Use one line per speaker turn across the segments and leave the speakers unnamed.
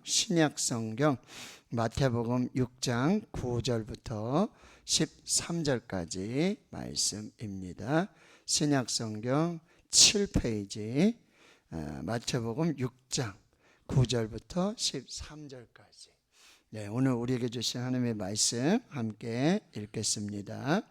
신약성경 마태복음 6장 9절부터 13절까지 말씀입니다. 신약성경 7페이지 마태복음 6장 9절부터 13절까지. 오늘 우리에게 주신 하나님의 말씀 함께 읽겠습니다.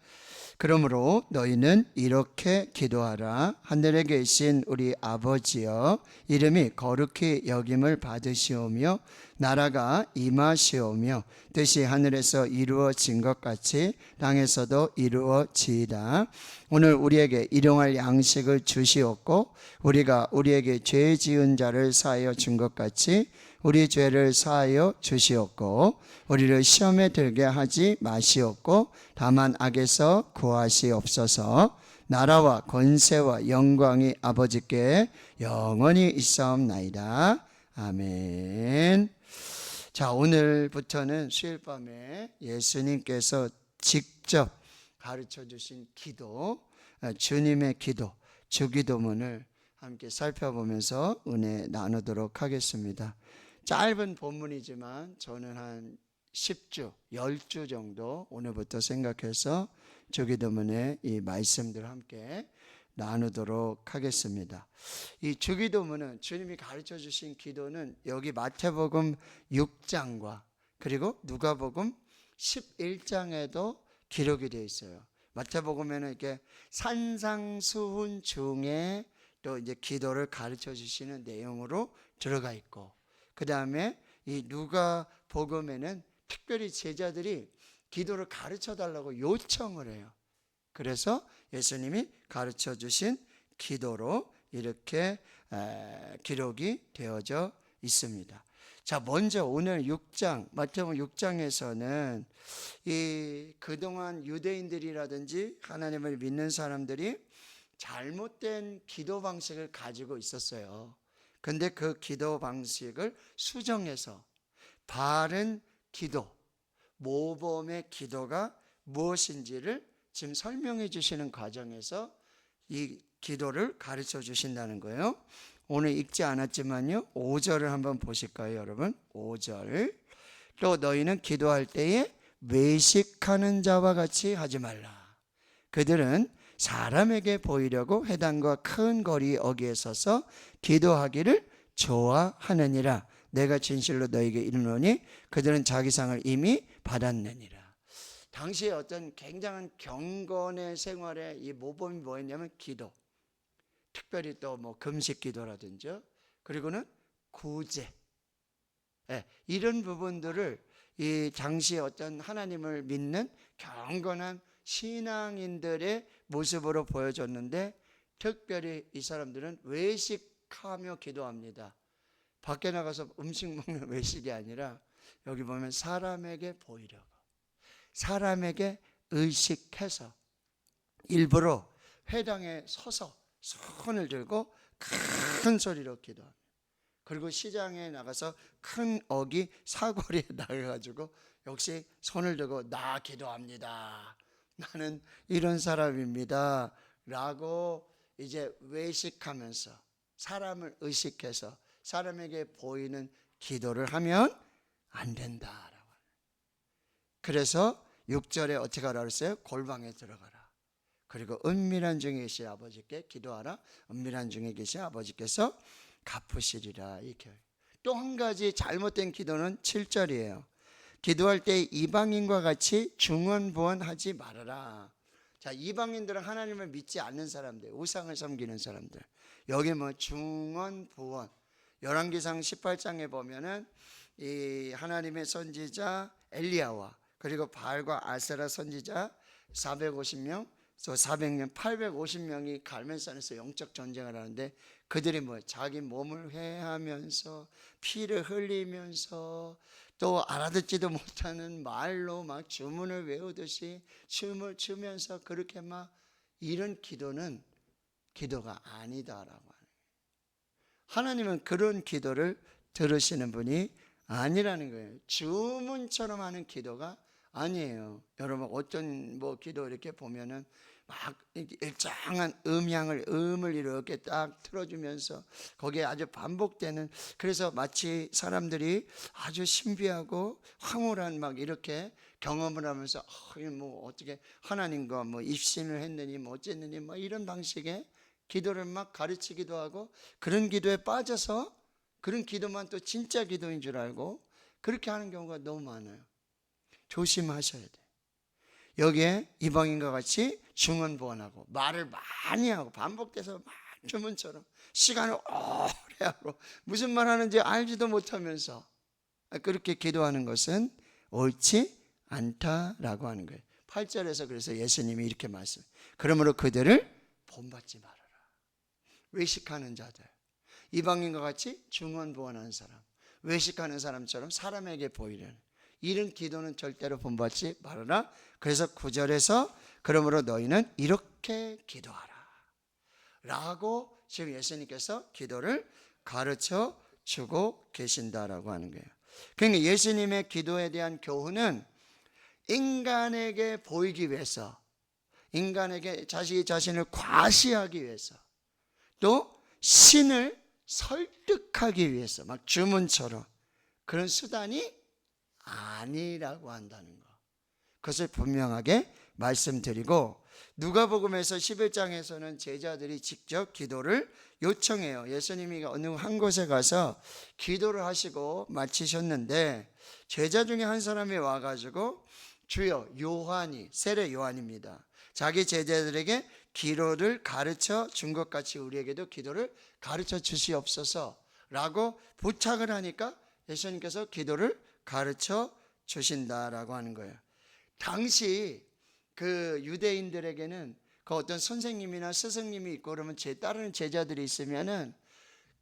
그러므로 너희는 이렇게 기도하라. 하늘에 계신 우리 아버지여, 이름이 거룩히 여김을 받으시오며 나라가 임하시오며 뜻이 하늘에서 이루어진 것 같이 땅에서도 이루어지이다. 오늘 우리에게 일용할 양식을 주시옵고 우리가 우리에게 죄 지은 자를 사하여 준 것 같이 우리 죄를 사하여 주시옵고 우리를 시험에 들게 하지 마시옵고 다만 악에서 구하시옵소서. 나라와 권세와 영광이 아버지께 영원히 있사옵나이다. 아멘. 자, 오늘부터는 수요일 밤에 예수님께서 직접 가르쳐 주신 기도, 주님의 기도, 주기도문을 함께 살펴보면서 은혜 나누도록 하겠습니다. 짧은 본문이지만 저는 한 10주, 10주 정도 오늘부터 생각해서 주기도문의 이 말씀들을 함께 나누도록 하겠습니다. 이 주기도문은 주님이 가르쳐 주신 기도는 여기 마태복음 6장과 그리고 누가복음 11장에도 기록이 되어 있어요. 마태복음에는 이렇게 산상수훈 중에 또 이제 기도를 가르쳐 주시는 내용으로 들어가 있고, 그 다음에 이 누가복음에는 특별히 제자들이 기도를 가르쳐 달라고 요청을 해요. 그래서 예수님이 가르쳐 주신 기도로 이렇게 기록이 되어져 있습니다. 자, 먼저 오늘 6장, 마태복음 6장에서는 이 그동안 유대인들이라든지 하나님을 믿는 사람들이 잘못된 기도 방식을 가지고 있었어요. 근데 그 기도 방식을 수정해서 바른 기도, 모범의 기도가 무엇인지를 지금 설명해 주시는 과정에서 이 기도를 가르쳐 주신다는 거예요. 오늘 읽지 않았지만요, 5절을 한번 보실까요, 여러분? 5절. 또 너희는 기도할 때에 외식하는 자와 같이 하지 말라. 그들은 사람에게 보이려고 회당과 큰 거리 어귀에 서서 기도하기를 좋아하느니라. 내가 진실로 너에게 이르노니 그들은 자기 상을 이미 받았느니라. 당시에 어떤 굉장한 경건의 생활에 이 모범이 뭐였냐면 기도, 특별히 또 뭐 금식 기도라든지, 그리고는 구제, 이런 부분들을 이 당시에 어떤 하나님을 믿는 경건한 신앙인들의 모습으로 보여줬는데, 특별히 이 사람들은 외식하며 기도합니다. 밖에 나가서 음식 먹는 외식이 아니라 여기 보면 사람에게 보이려고, 사람에게 의식해서 일부러 회당에 서서 손을 들고 큰 소리로 기도합니다. 그리고 시장에 나가서 큰 어귀 사거리에 나가가지고 역시 손을 들고 나 기도합니다, 나는 이런 사람입니다 라고 이제 외식하면서 사람을 의식해서 사람에게 보이는 기도를 하면 안 된다라고. 그래서 6절에 어떻게 하라 그랬어요? 골방에 들어가라. 그리고 은밀한 중에 계신 아버지께 기도하라. 은밀한 중에 계신 아버지께서 갚으시리라. 이렇게. 또 한 가지 잘못된 기도는 7절이에요. 기도할 때 이방인과 같이 중언부언하지 말아라. 자, 이방인들은 하나님을 믿지 않는 사람들, 우상을 섬기는 사람들. 여기 뭐 중언부언, 열왕기상 18장에 보면은 이 하나님의 선지자 엘리야와 그리고 바알과 아세라 선지자 450명, 또 400년, 850명이 갈멜산에서 영적 전쟁을 하는데, 그들이 뭐 자기 몸을 회하면서 피를 흘리면서 또 알아듣지도 못하는 말로 막 주문을 외우듯이 춤을 추면서 그렇게 막, 이런 기도는 기도가 아니다라고 하는. 하나님은 그런 기도를 들으시는 분이 아니라는 거예요. 주문처럼 하는 기도가 아니에요. 여러분 어떤 뭐 기도 이렇게 보면은 막 일정한 음을 이렇게 딱 틀어주면서 거기에 아주 반복되는, 그래서 마치 사람들이 아주 신비하고 황홀한 막 이렇게 경험을 하면서 뭐 어떻게 하나님과 뭐 입신을 했느니 뭐 어쨌느니 뭐 이런 방식의 기도를 막 가르치기도 하고, 그런 기도에 빠져서 그런 기도만 또 진짜 기도인 줄 알고 그렇게 하는 경우가 너무 많아요. 조심하셔야 돼. 여기에 이방인과 같이 중언부언하고 말을 많이 하고 반복돼서 막 주문처럼 시간을 오래 하고 무슨 말 하는지 알지도 못하면서 그렇게 기도하는 것은 옳지 않다라고 하는 거예요. 8절에서 그래서 예수님이 이렇게 말씀해요. 그러므로 그들을 본받지 말아라. 외식하는 자들, 이방인과 같이 중언부언하는 사람, 외식하는 사람처럼 사람에게 보이려는 이런 기도는 절대로 본받지 말아라. 그래서 9절에서 그러므로 너희는 이렇게 기도하라 라고 지금 예수님께서 기도를 가르쳐 주고 계신다라고 하는 거예요. 그러니까 예수님의 기도에 대한 교훈은 인간에게 보이기 위해서, 인간에게 자기 자신을 과시하기 위해서, 또 신을 설득하기 위해서 막 주문처럼 그런 수단이 아니라고 한다는 거, 그것을 분명하게 말씀드리고, 누가복음에서 11장에서는 제자들이 직접 기도를 요청해요. 예수님이 어느 한 곳에 가서 기도를 하시고 마치셨는데 제자 중에 한 사람이 와가지고 주여, 요한이, 세례 요한입니다, 자기 제자들에게 기도를 가르쳐 준 것 같이 우리에게도 기도를 가르쳐 주시옵소서 라고 부탁을 하니까 예수님께서 기도를 가르쳐 주신다라고 하는 거예요. 당시 그 유대인들에게는 그 어떤 선생님이나 스승님이 있고 그러면 따르는 제자들이 있으면은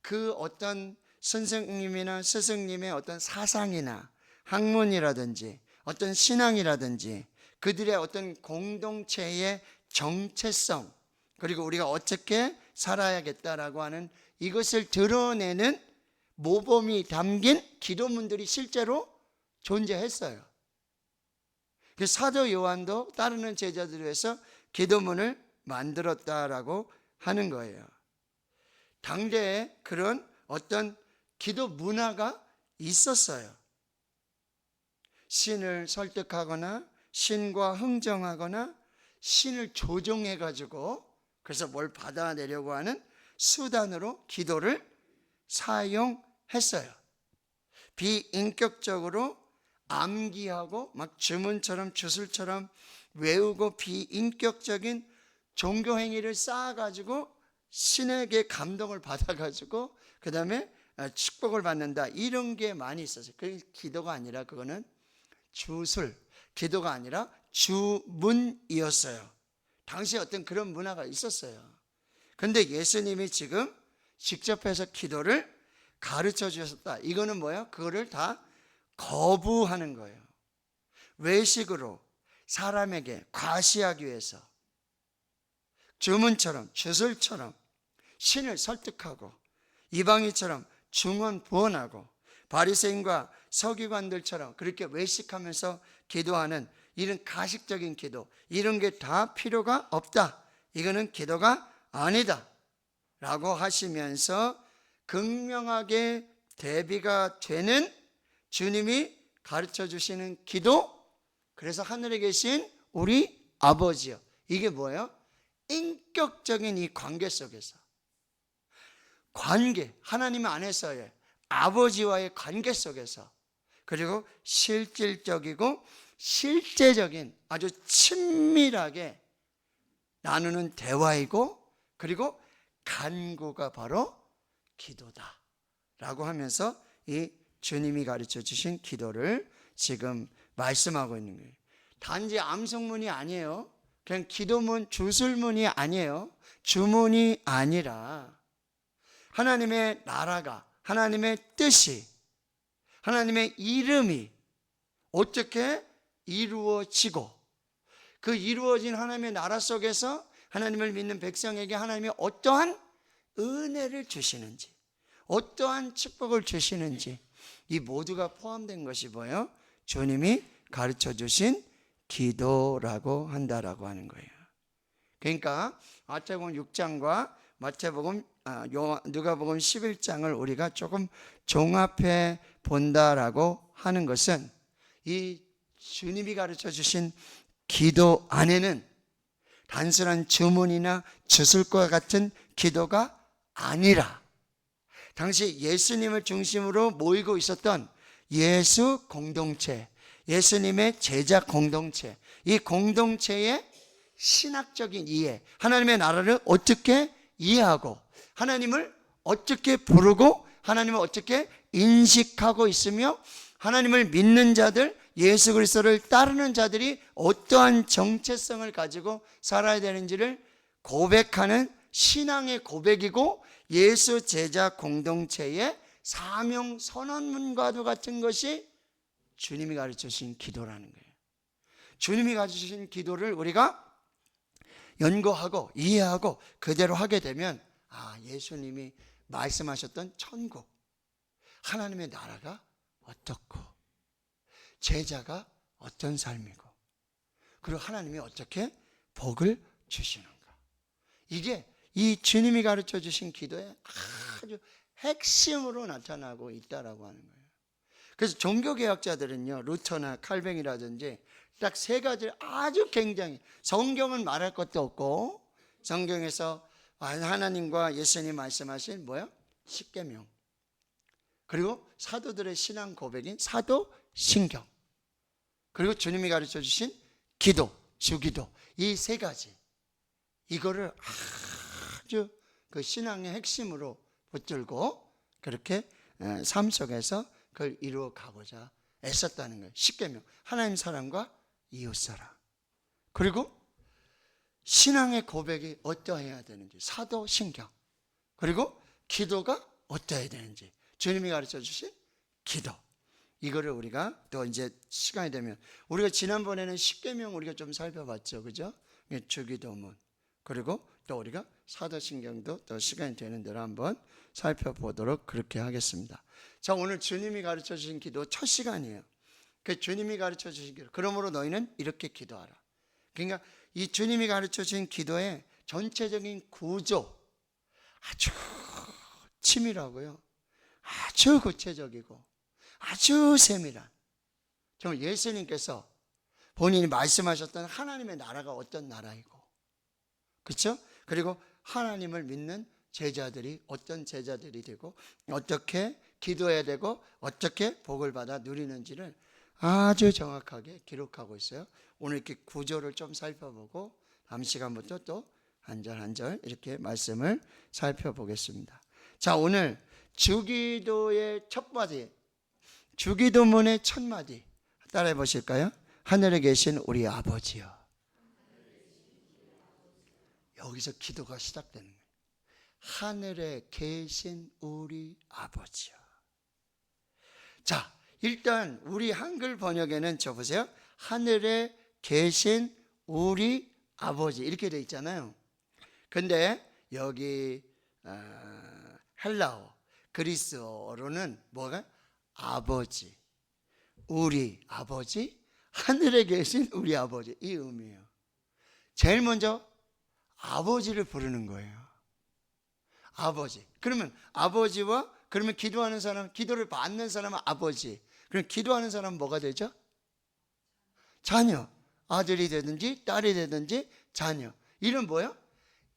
그 어떤 선생님이나 스승님의 어떤 사상이나 학문이라든지 어떤 신앙이라든지 그들의 어떤 공동체의 정체성, 그리고 우리가 어떻게 살아야겠다라고 하는 이것을 드러내는 모범이 담긴 기도문들이 실제로 존재했어요. 사도 요한도 따르는 제자들을 위해서 기도문을 만들었다라고 하는 거예요. 당대에 그런 어떤 기도 문화가 있었어요. 신을 설득하거나 신과 흥정하거나 신을 조종해 가지고 그래서 뭘 받아내려고 하는 수단으로 기도를 사용했어요. 비인격적으로 암기하고 막 주문처럼 주술처럼 외우고 비인격적인 종교 행위를 쌓아가지고 신에게 감동을 받아가지고 그 다음에 축복을 받는다, 이런 게 많이 있었어요. 그게 기도가 아니라 그거는 주술, 기도가 아니라 주문이었어요. 당시에 어떤 그런 문화가 있었어요. 그런데 예수님이 지금 직접 해서 기도를 가르쳐 주셨다. 이거는 뭐예요? 그거를 다 거부하는 거예요. 외식으로 사람에게 과시하기 위해서 주문처럼 주술처럼 신을 설득하고 이방인처럼 중언부언하고 바리새인과 서기관들처럼 그렇게 외식하면서 기도하는 이런 가식적인 기도, 이런 게 다 필요가 없다. 이거는 기도가 아니다 라고 하시면서 극명하게 대비가 되는 주님이 가르쳐 주시는 기도, 그래서 하늘에 계신 우리 아버지요. 이게 뭐예요? 인격적인 이 관계 속에서, 관계, 하나님 안에서의 아버지와의 관계 속에서, 그리고 실질적이고 실제적인 아주 친밀하게 나누는 대화이고, 그리고 간구가 바로 기도다 라고 하면서 이 주님이 가르쳐 주신 기도를 지금 말씀하고 있는 거예요. 단지 암송문이 아니에요. 그냥 기도문, 주술문이 아니에요. 주문이 아니라 하나님의 나라가, 하나님의 뜻이, 하나님의 이름이 어떻게 이루어지고, 그 이루어진 하나님의 나라 속에서 하나님을 믿는 백성에게 하나님이 어떠한 은혜를 주시는지, 어떠한 축복을 주시는지, 이 모두가 포함된 것이 뭐예요? 주님이 가르쳐 주신 기도라고 한다라고 하는 거예요. 그러니까 마태복음 6장과 누가복음 11장을 우리가 조금 종합해 본다라고 하는 것은 이 주님이 가르쳐 주신 기도 안에는 단순한 주문이나 주술과 같은 기도가 아니라 당시 예수님을 중심으로 모이고 있었던 예수 공동체, 예수님의 제자 공동체, 이 공동체의 신학적인 이해, 하나님의 나라를 어떻게 이해하고 하나님을 어떻게 부르고 하나님을 어떻게 인식하고 있으며 하나님을 믿는 자들, 예수 그리스도를 따르는 자들이 어떠한 정체성을 가지고 살아야 되는지를 고백하는 신앙의 고백이고 예수 제자 공동체의 사명 선언문과도 같은 것이 주님이 가르쳐 주신 기도라는 거예요. 주님이 가르쳐 주신 기도를 우리가 연구하고 이해하고 그대로 하게 되면 예수님이 말씀하셨던 천국, 하나님의 나라가 어떻고 제자가 어떤 삶이고 그리고 하나님이 어떻게 복을 주시는가, 이게 이 주님이 가르쳐 주신 기도의 아주 핵심으로 나타나고 있다라고 하는 거예요. 그래서 종교개혁자들은요, 루터나 칼뱅이라든지 딱 세 가지를 아주 굉장히, 성경은 말할 것도 없고 성경에서 하나님과 예수님 말씀하신 십계명, 그리고 사도들의 신앙 고백인 사도신경, 그리고 주님이 가르쳐 주신 기도, 주기도, 이 세 가지, 이거를 아주 그 신앙의 핵심으로 붙들고 그렇게 삶 속에서 그걸 이루어 가고자 애썼다는 거예요. 십계명, 하나님 사랑과 이웃 사랑, 그리고 신앙의 고백이 어떠해야 되는지 사도신경, 그리고 기도가 어떠해야 되는지 주님이 가르쳐 주신 기도, 이거를 우리가 또 이제 시간이 되면, 우리가 지난번에는 십계명 우리가 좀 살펴봤죠, 그죠? 주기도문, 그리고 또 우리가 사도신경도 또 시간이 되는 대로 한번 살펴보도록 그렇게 하겠습니다. 자, 오늘 주님이 가르쳐 주신 기도 첫 시간이에요. 그 주님이 가르쳐 주신 기도, 그러므로 너희는 이렇게 기도하라. 그러니까 이 주님이 가르쳐 주신 기도의 전체적인 구조, 아주 치밀하고요, 아주 구체적이고 아주 세밀한, 정말 예수님께서 본인이 말씀하셨던 하나님의 나라가 어떤 나라이고, 그렇죠? 그리고 하나님을 믿는 제자들이 어떤 제자들이 되고 어떻게 기도해야 되고 어떻게 복을 받아 누리는지를 아주 정확하게 기록하고 있어요. 오늘 이렇게 구조를 좀 살펴보고 다음 시간부터 또 한 절 한 절 이렇게 말씀을 살펴보겠습니다. 자, 오늘 주기도의 첫 마디, 주기도문의 첫 마디 따라해 보실까요? 하늘에 계신 우리 아버지여. 여기서 기도가 시작되는 거예요. 하늘에 계신 우리 아버지여. 자, 일단 우리 한글 번역에는 저 보세요. 하늘에 계신 우리 아버지 이렇게 돼 있잖아요. 근데 여기 헬라어, 그리스어로는 뭐가? 아버지, 우리 아버지, 하늘에 계신 우리 아버지, 이 의미예요. 제일 먼저 아버지를 부르는 거예요. 아버지. 그러면 아버지와, 그러면 기도하는 사람, 기도를 받는 사람은 아버지, 그럼 기도하는 사람은 뭐가 되죠? 자녀. 아들이 되든지 딸이 되든지 자녀. 이런 뭐예요?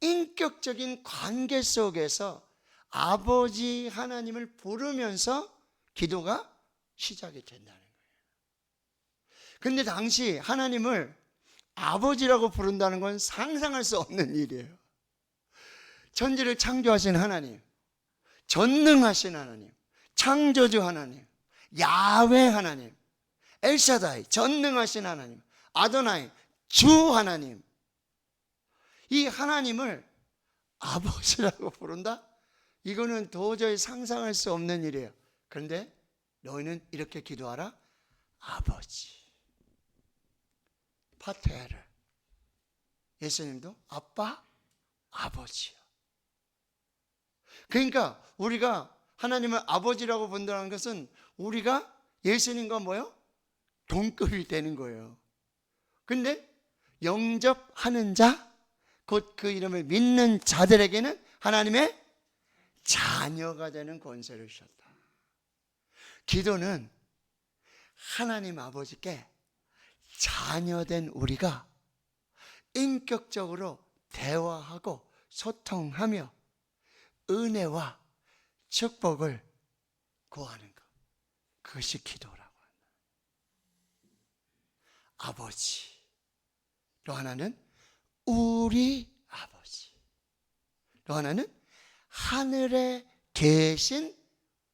인격적인 관계 속에서 아버지 하나님을 부르면서 기도가 시작이 된다는 거예요. 근데 당시 하나님을 아버지라고 부른다는 건 상상할 수 없는 일이에요. 천지를 창조하신 하나님, 전능하신 하나님, 창조주 하나님, 야훼 하나님, 엘샤다이, 전능하신 하나님, 아도나이, 주 하나님, 이 하나님을 아버지라고 부른다? 이거는 도저히 상상할 수 없는 일이에요. 그런데 너희는 이렇게 기도하라. 아버지, 파테르. 예수님도 아빠, 아버지요. 그러니까 우리가 하나님을 아버지라고 본다는 것은 우리가 예수님과 뭐요? 동급이 되는 거예요. 근데 영접하는 자, 곧 그 이름을 믿는 자들에게는 하나님의 자녀가 되는 권세를 주셨다. 기도는 하나님 아버지께 자녀된 우리가 인격적으로 대화하고 소통하며 은혜와 축복을 구하는 것, 그것이 기도라고 한다. 아버지, 또 하나는 우리 아버지, 또 하나는 하늘에 계신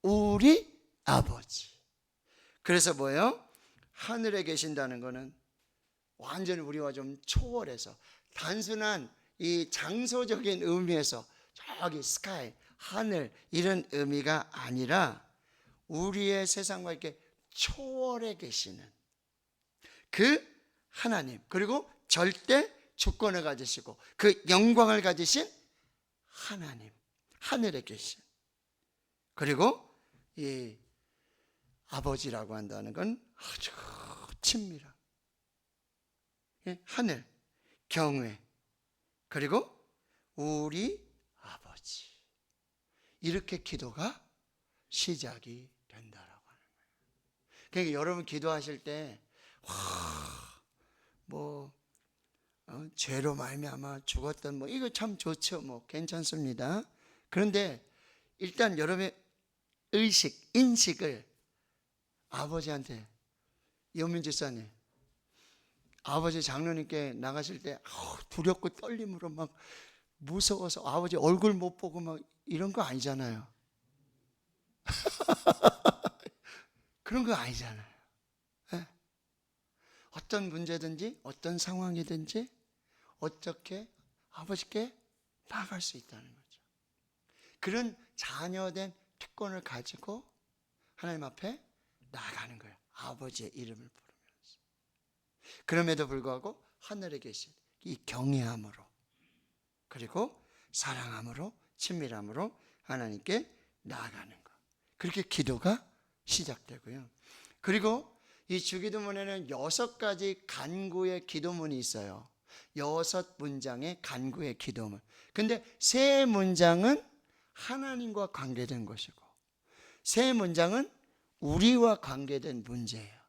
우리 아버지. 그래서 뭐예요? 하늘에 계신다는 것은 완전히 우리와 좀 초월해서 단순한 이 장소적인 의미에서 저기 스카이, 하늘 이런 의미가 아니라 우리의 세상과 이렇게 초월해 계시는 그 하나님, 그리고 절대 주권을 가지시고 그 영광을 가지신 하나님, 하늘에 계신, 그리고 이 아버지라고 한다는 건 아주 친밀한 하늘, 경외, 그리고 우리 아버지, 이렇게 기도가 시작이 된다라고 하는 거예요. 그러니까 여러분 기도하실 때 죄로 말미암아 죽었던 이거 참 좋죠. 괜찮습니다. 그런데 일단 여러분의 의식, 인식을 아버지한테, 이원민 집사님, 아버지 장로님께 나가실 때 두렵고 떨림으로 막 무서워서 아버지 얼굴 못 보고 막 이런 거 아니잖아요. 그런 거 아니잖아요. 네? 어떤 문제든지 어떤 상황이든지 어떻게 아버지께 나아갈 수 있다는 거죠. 그런 자녀된 특권을 가지고 하나님 앞에 나아가는 거예요. 아버지의 이름을 부르면서. 그럼에도 불구하고 하늘에 계신 이 경외함으로, 그리고 사랑함으로, 친밀함으로 하나님께 나아가는 것, 그렇게 기도가 시작되고요. 그리고 이 주기도문에는 6가지 간구의 기도문이 있어요. 6문장의 간구의 기도문. 근데 3문장은 하나님과 관계된 것이고 3문장은 우리와 관계된 문제예요.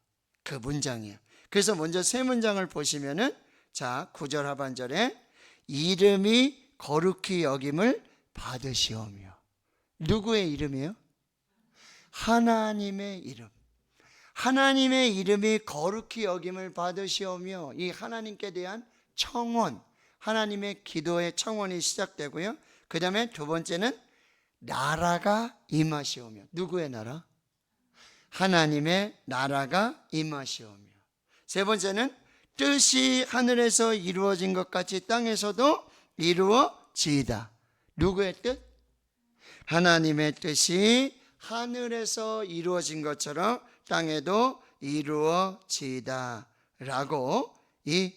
그 문장이에요. 그래서 먼저 3문장을 보시면은, 자, 9절 하반절에 이름이 거룩히 여김을 받으시오며. 누구의 이름이요? 하나님의 이름. 하나님의 이름이 거룩히 여김을 받으시오며, 이 하나님께 대한 청원, 하나님의 기도의 청원이 시작되고요. 그 다음에 2번째는 나라가 임하시오며. 누구의 나라? 하나님의 나라가 임하시오며. 3번째는 뜻이 하늘에서 이루어진 것 같이 땅에서도 이루어지이다. 누구의 뜻? 하나님의 뜻이 하늘에서 이루어진 것처럼 땅에도 이루어지이다 라고, 이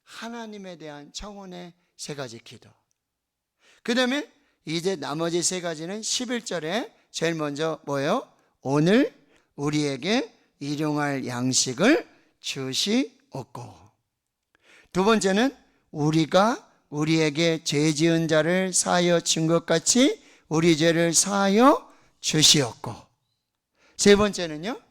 하나님에 대한 청원의 3가지 기도. 그 다음에 이제 나머지 3가지는 11절에 제일 먼저 뭐예요? 오늘 우리에게 일용할 양식을 주시옵고. 2번째는 우리가 우리에게 죄 지은 자를 사하여 준 것 같이 우리 죄를 사하여 주시옵고. 3번째는요,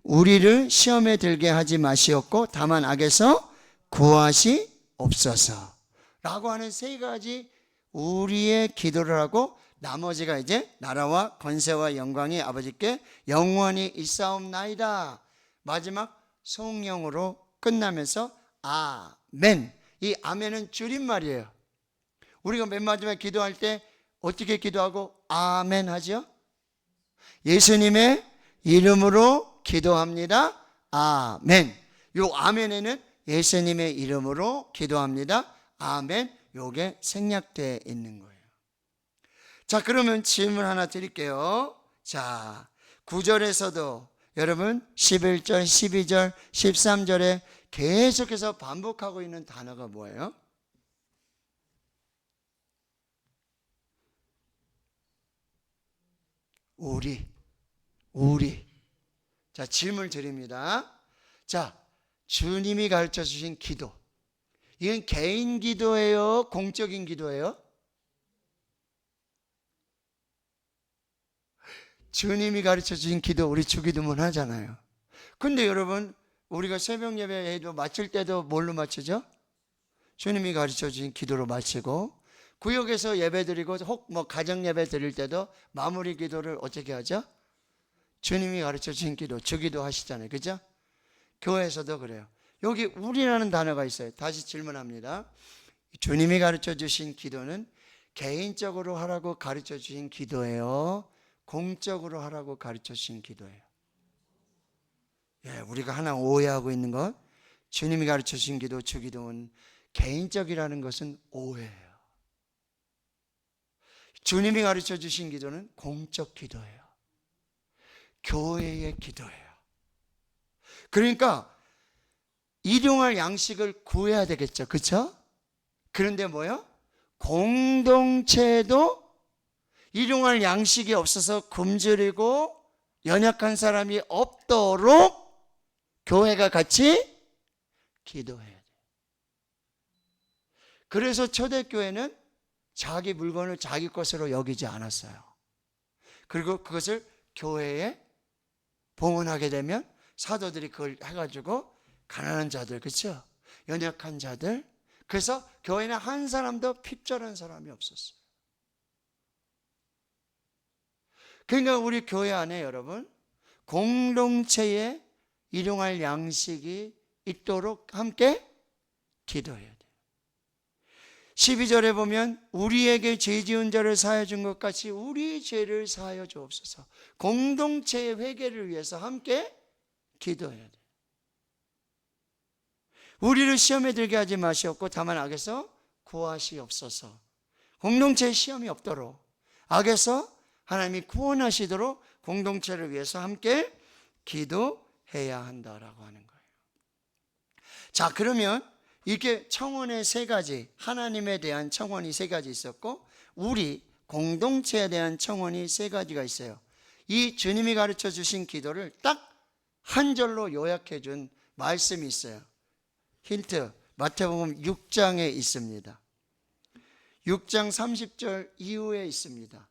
우리를 시험에 들게 하지 마시옵고 다만 악에서 구하시옵소서 라고 하는 3가지 우리의 기도를 하고, 나머지가 이제 나라와 권세와 영광이 아버지께 영원히 있사옵나이다, 마지막 성령으로 끝나면서 아멘. 이 아멘은 줄임말이에요. 우리가 맨 마지막에 기도할 때 어떻게 기도하고 아멘 하죠? 예수님의 이름으로 기도합니다, 아멘. 요 아멘에는 예수님의 이름으로 기도합니다, 아멘, 요게 생략되어 있는 거예요. 자, 그러면 질문 하나 드릴게요. 자, 9절에서도 여러분 11절, 12절, 13절에 계속해서 반복하고 있는 단어가 뭐예요? 우리. 자, 질문 드립니다. 자, 주님이 가르쳐 주신 기도, 이건 개인 기도예요? 공적인 기도예요? 주님이 가르쳐 주신 기도, 우리 주기도문 하잖아요. 근데 여러분, 우리가 새벽 예배에도 마칠 때도 뭘로 마치죠? 주님이 가르쳐 주신 기도로 마치고, 구역에서 예배 드리고 혹 뭐 가정 예배 드릴 때도 마무리 기도를 어떻게 하죠? 주님이 가르쳐 주신 기도, 주기도 하시잖아요. 그죠? 교회에서도 그래요. 여기 우리라는 단어가 있어요. 다시 질문합니다. 주님이 가르쳐 주신 기도는 개인적으로 하라고 가르쳐 주신 기도예요? 공적으로 하라고 가르쳐 주신 기도예요? 예, 우리가 하나 오해하고 있는 것, 주님이 가르쳐 주신 기도, 주기도는 개인적이라는 것은 오해예요. 주님이 가르쳐 주신 기도는 공적 기도예요. 교회의 기도예요. 그러니까 일용할 양식을 구해야 되겠죠. 그렇죠? 그런데 뭐요? 공동체도 일용할 양식이 없어서 굶주리고 연약한 사람이 없도록 교회가 같이 기도해야 돼요. 그래서 초대교회는 자기 물건을 자기 것으로 여기지 않았어요. 그리고 그것을 교회에 봉헌하게 되면 사도들이 그걸 해가지고 가난한 자들, 그렇죠? 연약한 자들, 그래서 교회는 한 사람도 핍절한 사람이 없었어요. 그러니까 우리 교회 안에 여러분, 공동체에 일용할 양식이 있도록 함께 기도해야 돼요. 12절에 보면 우리에게 죄 지은 자를 사하여 준 것 같이 우리 죄를 사하여 주옵소서. 공동체의 회개를 위해서 함께 기도해야 돼요. 우리를 시험에 들게 하지 마시옵고 다만 악에서 구하시옵소서. 공동체에 시험이 없도록, 악에서 하나님이 구원하시도록 공동체를 위해서 함께 기도해야 한다라고 하는 거예요. 자, 그러면 이렇게 청원의 세 가지, 하나님에 대한 청원이 세 가지 있었고 우리 공동체에 대한 청원이 세 가지가 있어요. 이 주님이 가르쳐 주신 기도를 딱 한 절로 요약해 준 말씀이 있어요. 힌트, 마태복음 6장에 있습니다. 6장 30절 이후에 있습니다.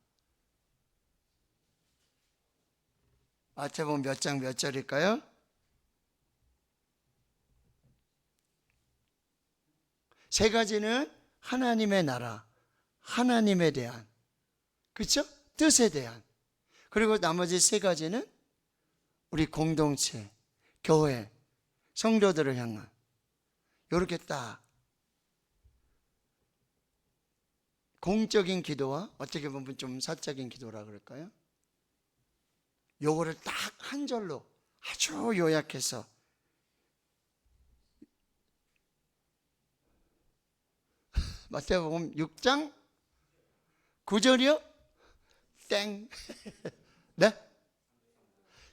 마태복음 몇 장 몇 절일까요? 세 가지는 하나님의 나라, 하나님에 대한, 그렇죠? 뜻에 대한. 그리고 나머지 세 가지는 우리 공동체, 교회, 성도들을 향한, 이렇게 딱 공적인 기도와 어떻게 보면 좀 사적인 기도라 그럴까요? 요거를 딱 한 절로 아주 요약해서 마태복음 6장 9절이요? 땡. 네?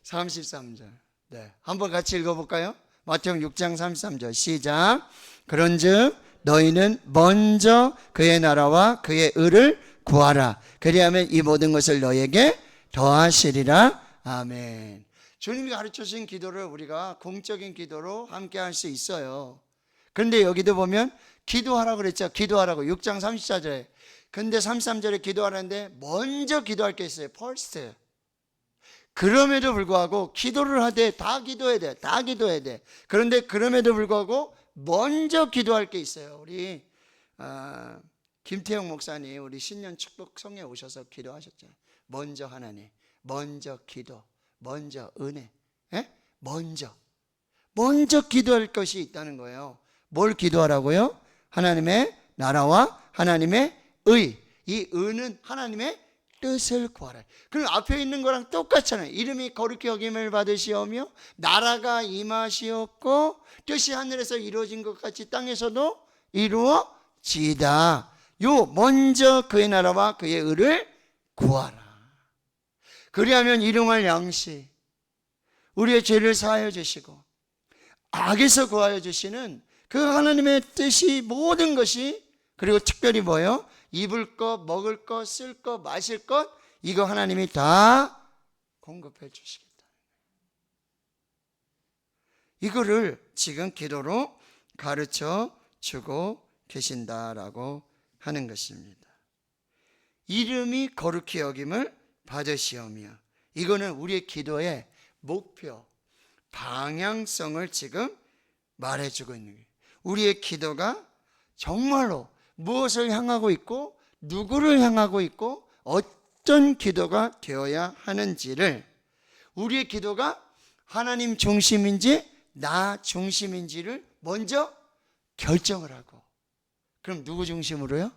33절. 네. 한번 같이 읽어볼까요? 마태복음 6장 33절. 시작. 그런즉 너희는 먼저 그의 나라와 그의 의를 구하라. 그리하면 이 모든 것을 너희에게 더하시리라. 아멘. 주님이 가르쳐 주신 기도를 우리가 공적인 기도로 함께 할 수 있어요. 그런데 여기도 보면 기도하라고 그랬죠. 기도하라고 6장 34절에. 근데 33절에 기도하라는데 먼저 기도할 게 있어요. first. 그럼에도 불구하고 기도를 하되 다 기도해야 돼. 다 기도해야 돼. 그런데 그럼에도 불구하고 먼저 기도할 게 있어요. 우리 김태형 목사님 우리 신년 축복성에 오셔서 기도하셨잖아요. 먼저 하나님, 먼저 기도, 먼저 은혜, 먼저 기도할 것이 있다는 거예요. 뭘 기도하라고요? 하나님의 나라와 하나님의 의. 이 의는 하나님의 뜻을 구하라. 그럼 앞에 있는 거랑 똑같잖아요. 이름이 거룩히 여김을 받으시오며 나라가 임하시옵고 뜻이 하늘에서 이루어진 것 같이 땅에서도 이루어지다. 요 먼저 그의 나라와 그의 의를 구하라. 그리하면 일용할 양식, 우리의 죄를 사하여 주시고 악에서 구하여 주시는 그 하나님의 뜻이 모든 것이, 그리고 특별히 뭐예요? 입을 것, 먹을 것, 쓸 것, 마실 것, 이거 하나님이 다 공급해 주시겠다. 이거를 지금 기도로 가르쳐 주고 계신다라고 하는 것입니다. 이름이 거룩히 여김을 받으시오며, 이거는 우리의 기도의 목표, 방향성을 지금 말해주고 있는 거예요. 우리의 기도가 정말로 무엇을 향하고 있고 누구를 향하고 있고 어떤 기도가 되어야 하는지를, 우리의 기도가 하나님 중심인지 나 중심인지를 먼저 결정을 하고, 그럼 누구 중심으로요?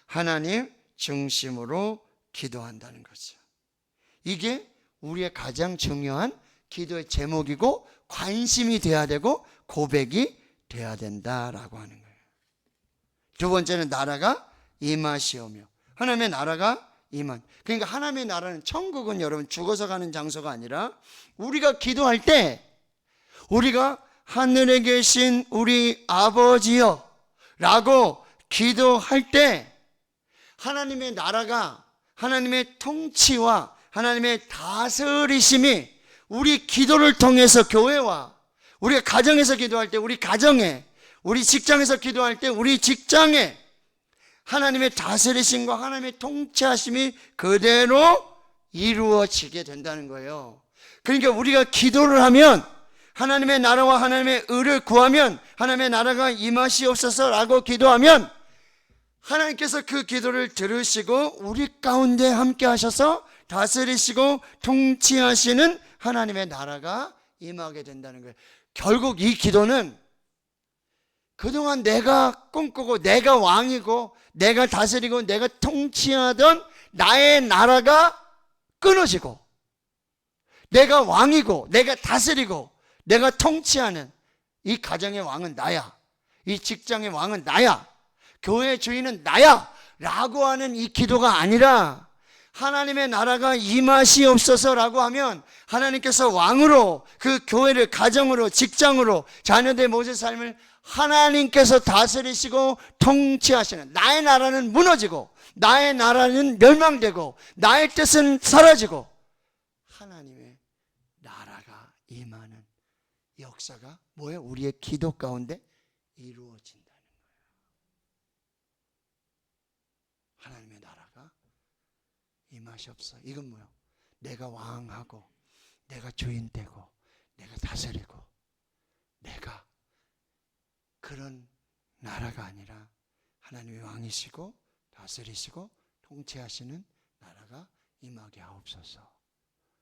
하나님 중심으로 기도한다는 거죠. 이게 우리의 가장 중요한 기도의 제목이고 관심이 돼야 되고 고백이 돼야 된다라고 하는 거예요. 두 번째는 나라가 임하시오며, 하나님의 나라가 임한, 그러니까 하나님의 나라는, 천국은 여러분 죽어서 가는 장소가 아니라 우리가 기도할 때 우리가 하늘에 계신 우리 아버지여 라고 기도할 때 하나님의 나라가, 하나님의 통치와 하나님의 다스리심이 우리 기도를 통해서 교회와 우리가 가정에서 기도할 때 우리 가정에, 우리 직장에서 기도할 때 우리 직장에 하나님의 다스리심과 하나님의 통치하심이 그대로 이루어지게 된다는 거예요. 그러니까 우리가 기도를 하면, 하나님의 나라와 하나님의 의를 구하면, 하나님의 나라가 임하시옵소서라고 기도하면 하나님께서 그 기도를 들으시고 우리 가운데 함께 하셔서 다스리시고 통치하시는 하나님의 나라가 임하게 된다는 거예요. 결국 이 기도는 그동안 내가 꿈꾸고 내가 왕이고 내가 다스리고 내가 통치하던 나의 나라가 끊어지고, 내가 왕이고 내가 다스리고 내가 통치하는 이 가정의 왕은 나야, 이 직장의 왕은 나야, 교회 주인은 나야 라고 하는 이 기도가 아니라, 하나님의 나라가 임하시옵소서라고 하면 하나님께서 왕으로 그 교회를, 가정으로, 직장으로, 자녀들의 모든 삶을 하나님께서 다스리시고 통치하시는, 나의 나라는 무너지고 나의 나라는 멸망되고 나의 뜻은 사라지고 하나님의 나라가 임하는 역사가 뭐예요? 우리의 기도 가운데 이루어진다는 거예요. 하나님의 나라가 임하시옵소서. 이건 뭐예요? 내가 왕하고 내가 주인 되고 내가 다스리고 내가 그런 나라가 아니라 하나님의 왕이시고 다스리시고 통치하시는 나라가 임하게 하옵소서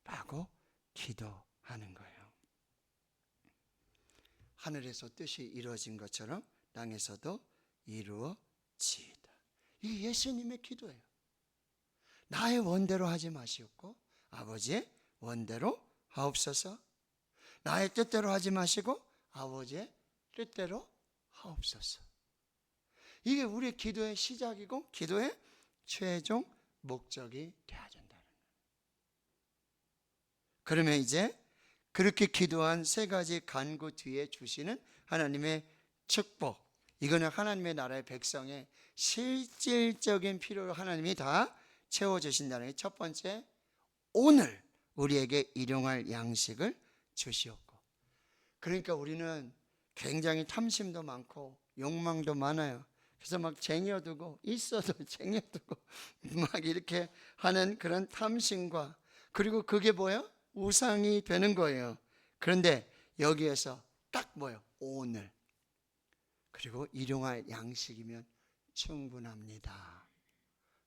라고 기도하는 거예요. 하늘에서 뜻이 이루어진 것처럼 땅에서도 이루어지이다. 이게 예수님의 기도예요. 나의 원대로 하지 마시옵고 아버지의 원대로 하옵소서. 나의 뜻대로 하지 마시고 아버지의 뜻대로 하옵소서. 이게 우리의 기도의 시작이고 기도의 최종 목적이 되어야 된다는 거예요. 그러면 이제 그렇게 기도한 세 가지 간구 뒤에 주시는 하나님의 축복, 이거는 하나님의 나라의 백성의 실질적인 필요를 하나님이 다 채워주신다는 거예요. 첫 번째, 오늘 우리에게 일용할 양식을 주시옵고. 그러니까 우리는 굉장히 탐심도 많고 욕망도 많아요. 그래서 막 쟁여두고, 있어도 쟁여두고 막 이렇게 하는 그런 탐심과, 그리고 그게 뭐예요? 우상이 되는 거예요. 그런데 여기에서 딱 뭐예요? 오늘, 그리고 일용할 양식이면 충분합니다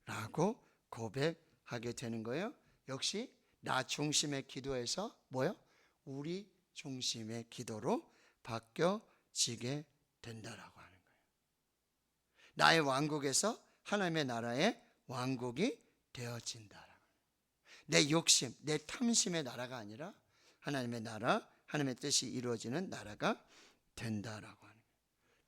라고 고백하게 되는 거예요. 역시 나 중심의 기도에서 뭐예요? 우리 중심의 기도로 바뀌어지게 된다라고 하는 거예요. 나의 왕국에서 하나님의 나라의 왕국이 되어진다. 내 욕심, 내 탐심의 나라가 아니라 하나님의 나라, 하나님의 뜻이 이루어지는 나라가 된다라고 하는 거예요.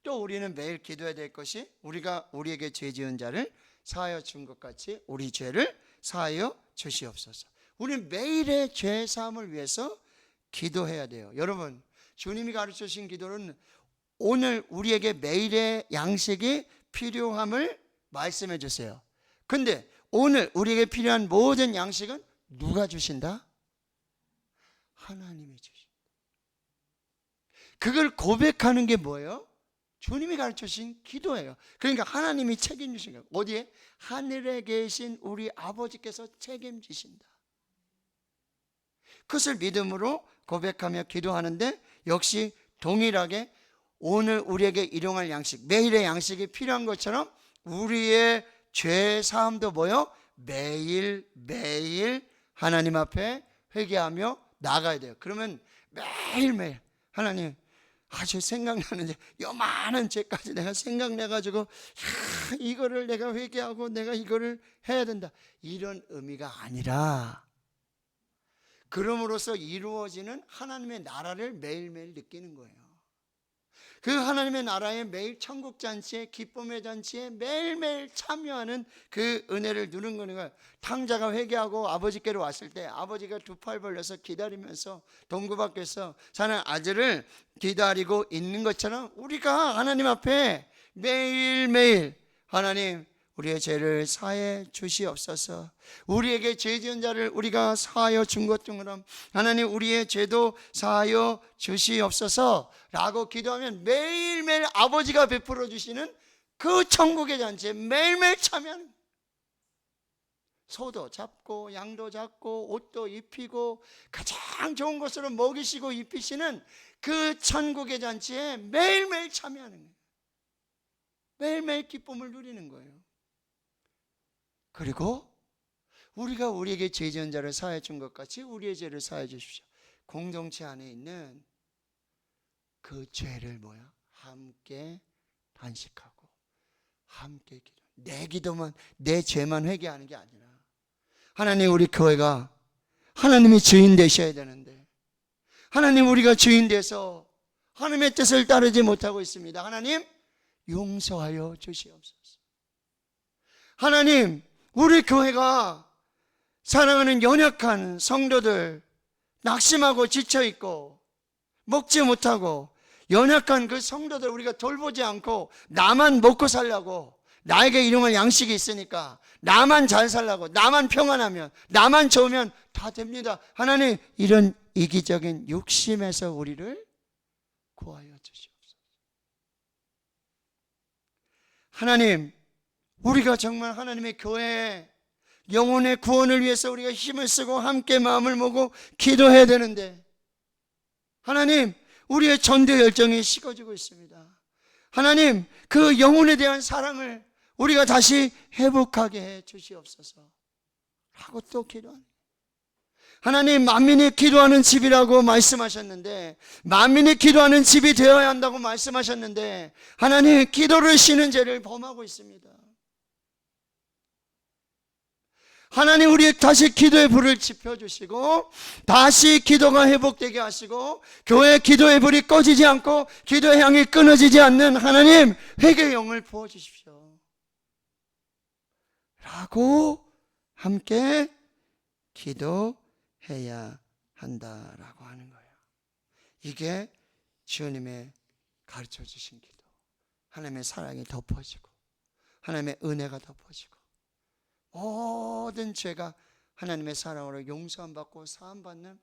또 우리는 매일 기도해야 될 것이, 우리가 우리에게 죄 지은 자를 사하여 준 것 같이 우리 죄를 사하여 주시옵소서. 우리는 매일의 죄 사함을 위해서 기도해야 돼요. 여러분, 주님이 가르쳐 주신 기도는 오늘 우리에게 매일의 양식이 필요함을 말씀해 주세요. 근데 오늘 우리에게 필요한 모든 양식은 누가 주신다? 하나님이 주신다. 그걸 고백하는 게 뭐예요? 주님이 가르쳐주신 기도예요. 그러니까 하나님이 책임지신 거예요. 어디에? 하늘에 계신 우리 아버지께서 책임지신다. 그것을 믿음으로 고백하며 기도하는데, 역시 동일하게 오늘 우리에게 일용할 양식, 매일의 양식이 필요한 것처럼 우리의 죄 사함도 뭐요? 매일매일 하나님 앞에 회개하며 나가야 돼요. 그러면 매일매일 하나님, 아주 생각나는 요만한 죄까지 내가 생각내가지고 이거를 내가 회개하고 내가 이거를 해야 된다, 이런 의미가 아니라, 그럼으로써 이루어지는 하나님의 나라를 매일매일 느끼는 거예요. 그 하나님의 나라의 매일 천국잔치에, 기쁨의 잔치에 매일매일 참여하는 그 은혜를 누는 거니까, 탕자가 회개하고 아버지께로 왔을 때 아버지가 두 팔 벌려서 기다리면서 동구 밖에서 사는 아들을 기다리고 있는 것처럼, 우리가 하나님 앞에 매일매일 하나님, 우리의 죄를 사해 주시옵소서, 우리에게 죄 지은 자를 우리가 사하여 준 것처럼 하나님 우리의 죄도 사하여 주시옵소서 라고 기도하면 매일매일 아버지가 베풀어 주시는 그 천국의 잔치에 매일매일 참여하는, 소도 잡고 양도 잡고 옷도 입히고 가장 좋은 것으로 먹이시고 입히시는 그 천국의 잔치에 매일매일 참여하는 거예요. 매일매일 기쁨을 누리는 거예요. 그리고 우리가 우리에게 죄 지은 자를 사하여 준 것 같이 우리의 죄를 사하여 주십시오. 공동체 안에 있는 그 죄를 뭐야? 함께 단식하고 함께 기도. 내 기도만, 내 죄만 회개하는 게 아니라, 하나님, 우리 교회가 하나님이 주인 되셔야 되는데, 하나님, 우리가 주인 돼서 하나님의 뜻을 따르지 못하고 있습니다. 하나님, 용서하여 주시옵소서. 하나님, 우리 교회가 사랑하는 연약한 성도들, 낙심하고 지쳐있고 먹지 못하고 연약한 그 성도들 우리가 돌보지 않고 나만 먹고 살려고, 나에게 일용할 양식이 있으니까 나만 잘 살라고, 나만 평안하면, 나만 좋으면 다 됩니다. 하나님, 이런 이기적인 욕심에서 우리를 구하여 주시옵소서. 하나님, 우리가 정말 하나님의 교회 영혼의 구원을 위해서 우리가 힘을 쓰고 함께 마음을 모으고 기도해야 되는데, 하나님, 우리의 전도 열정이 식어지고 있습니다. 하나님, 그 영혼에 대한 사랑을 우리가 다시 회복하게 해 주시옵소서 하고 또 기도하는, 하나님, 만민이 기도하는 집이라고 말씀하셨는데, 만민이 기도하는 집이 되어야 한다고 말씀하셨는데, 하나님, 기도를 쉬는 죄를 범하고 있습니다. 하나님, 우리 다시 기도의 불을 지펴주시고 다시 기도가 회복되게 하시고, 교회 기도의 불이 꺼지지 않고 기도의 향이 끊어지지 않는 하나님, 회개의 영을 부어주십시오 라고 함께 기도해야 한다라고 하는 거예요. 이게 주님의 가르쳐 주신 기도, 하나님의 사랑이 덮어지고 하나님의 은혜가 덮어지고 모든 죄가 하나님의 사랑으로 용서받고 사함받는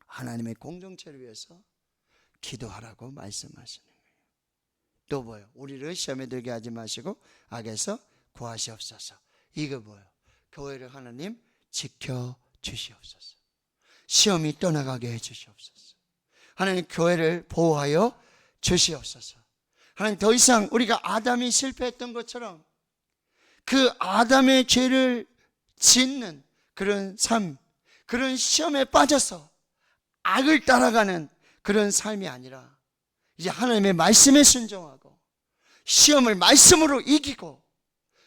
하나님의 공동체를 위해서 기도하라고 말씀하시는 거예요. 또 뭐예요? 우리를 시험에 들게 하지 마시고 악에서 구하시옵소서. 이거 뭐예요? 교회를 하나님 지켜주시옵소서. 시험이 떠나가게 해주시옵소서. 하나님, 교회를 보호하여 주시옵소서. 하나님, 더 이상 우리가 아담이 실패했던 것처럼 그 아담의 죄를 짓는 그런 삶, 그런 시험에 빠져서 악을 따라가는 그런 삶이 아니라, 이제 하나님의 말씀에 순종하고 시험을 말씀으로 이기고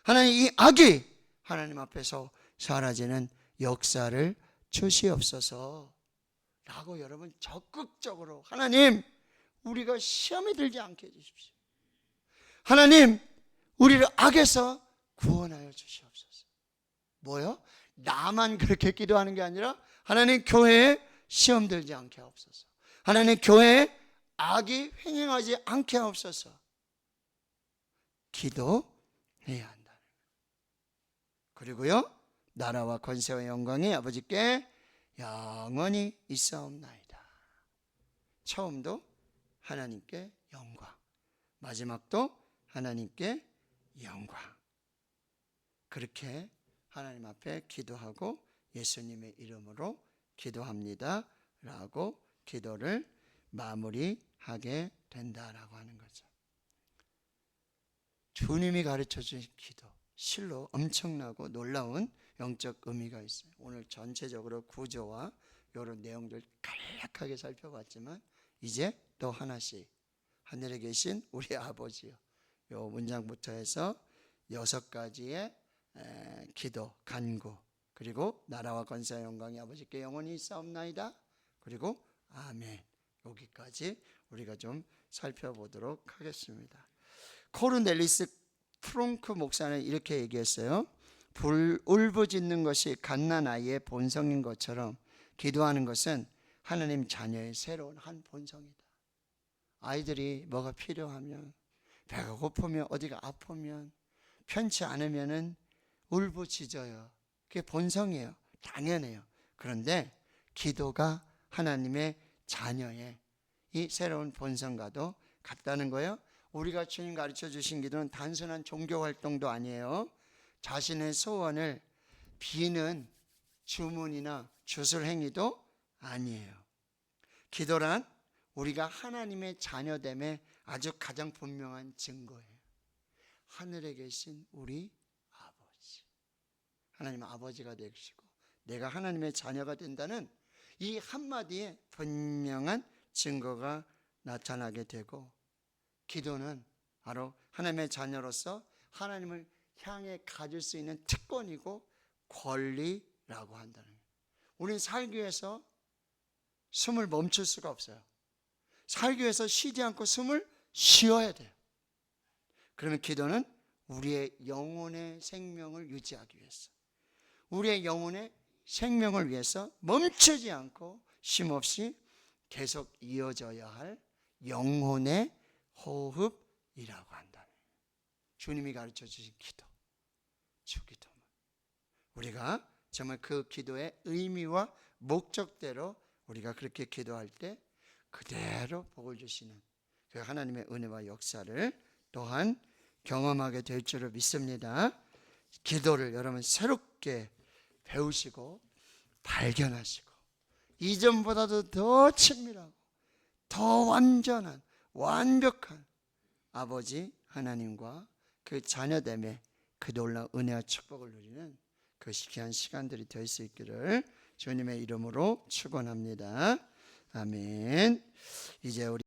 하나님, 이 악이 하나님 앞에서 사라지는 역사를 주시옵소서 라고 여러분 적극적으로, 하나님, 우리가 시험에 들지 않게 해주십시오. 하나님, 우리를 악에서 구원하여 주시옵소서. 뭐요? 나만 그렇게 기도하는 게 아니라, 하나님, 교회에 시험 들지 않게 하옵소서. 하나님, 교회에 악이 횡행하지 않게 하옵소서. 기도해야 한다. 그리고요, 나라와 권세와 영광이 아버지께 영원히 있사옵나이다. 처음도 하나님께 영광, 마지막도 하나님께 영광. 그렇게 하나님 앞에 기도하고 예수님의 이름으로 기도합니다 라고 기도를 마무리하게 된다라고 하는 거죠. 주님이 가르쳐 주신 기도, 실로 엄청나고 놀라운 영적 의미가 있어요. 오늘 전체적으로 구조와 이런 내용들 간략하게 살펴봤지만 이제 또 하나씩 하늘에 계신 우리 아버지요, 요 문장부터 해서 6가지의 기도, 간구, 그리고 나라와 권세와 영광이 아버지께 영원히 있사옵나이다, 그리고 아멘, 여기까지 우리가 좀 살펴보도록 하겠습니다. 코르넬리스 프롱크 목사는 이렇게 얘기했어요. 울부짖는 것이 갓난아이의 본성인 것처럼 기도하는 것은 하나님 자녀의 새로운 한 본성이다. 아이들이 뭐가 필요하면, 배가 고프면, 어디가 아프면, 편치 않으면은 울부짖어요. 그게 본성이에요. 당연해요. 그런데 기도가 하나님의 자녀의 이 새로운 본성과도 같다는 거예요. 우리가 주님 가르쳐 주신 기도는 단순한 종교 활동도 아니에요. 자신의 소원을 비는 주문이나 주술 행위도 아니에요. 기도란 우리가 하나님의 자녀됨의 아주 가장 분명한 증거예요. 하늘에 계신 우리 아버지, 하나님 아버지가 되시고 내가 하나님의 자녀가 된다는 이 한마디에 분명한 증거가 나타나게 되고, 기도는 바로 하나님의 자녀로서 하나님을 향해 가질 수 있는 특권이고 권리라고 한다는 거예요. 우리는 살기 위해서 숨을 멈출 수가 없어요. 살기 위해서 쉬지 않고 숨을 쉬어야 돼요. 그러면 기도는 우리의 영혼의 생명을 유지하기 위해서, 우리의 영혼의 생명을 위해서 멈추지 않고 쉼없이 계속 이어져야 할 영혼의 호흡이라고 한다는 거예요. 주님이 가르쳐 주신 기도, 주기도문, 우리가 정말 그 기도의 의미와 목적대로 우리가 그렇게 기도할 때 그대로 복을 주시는 그 하나님의 은혜와 역사를 또한 경험하게 될 줄을 믿습니다. 기도를 여러분 새롭게 배우시고 발견하시고 이전보다도 더 친밀하고 더 완전한 완벽한 아버지 하나님과 그 자녀됨의 그 놀라운 은혜와 축복을 누리는 그 귀한 시간들이 될 수 있기를 주님의 이름으로 축원합니다. 아멘. 이제 우리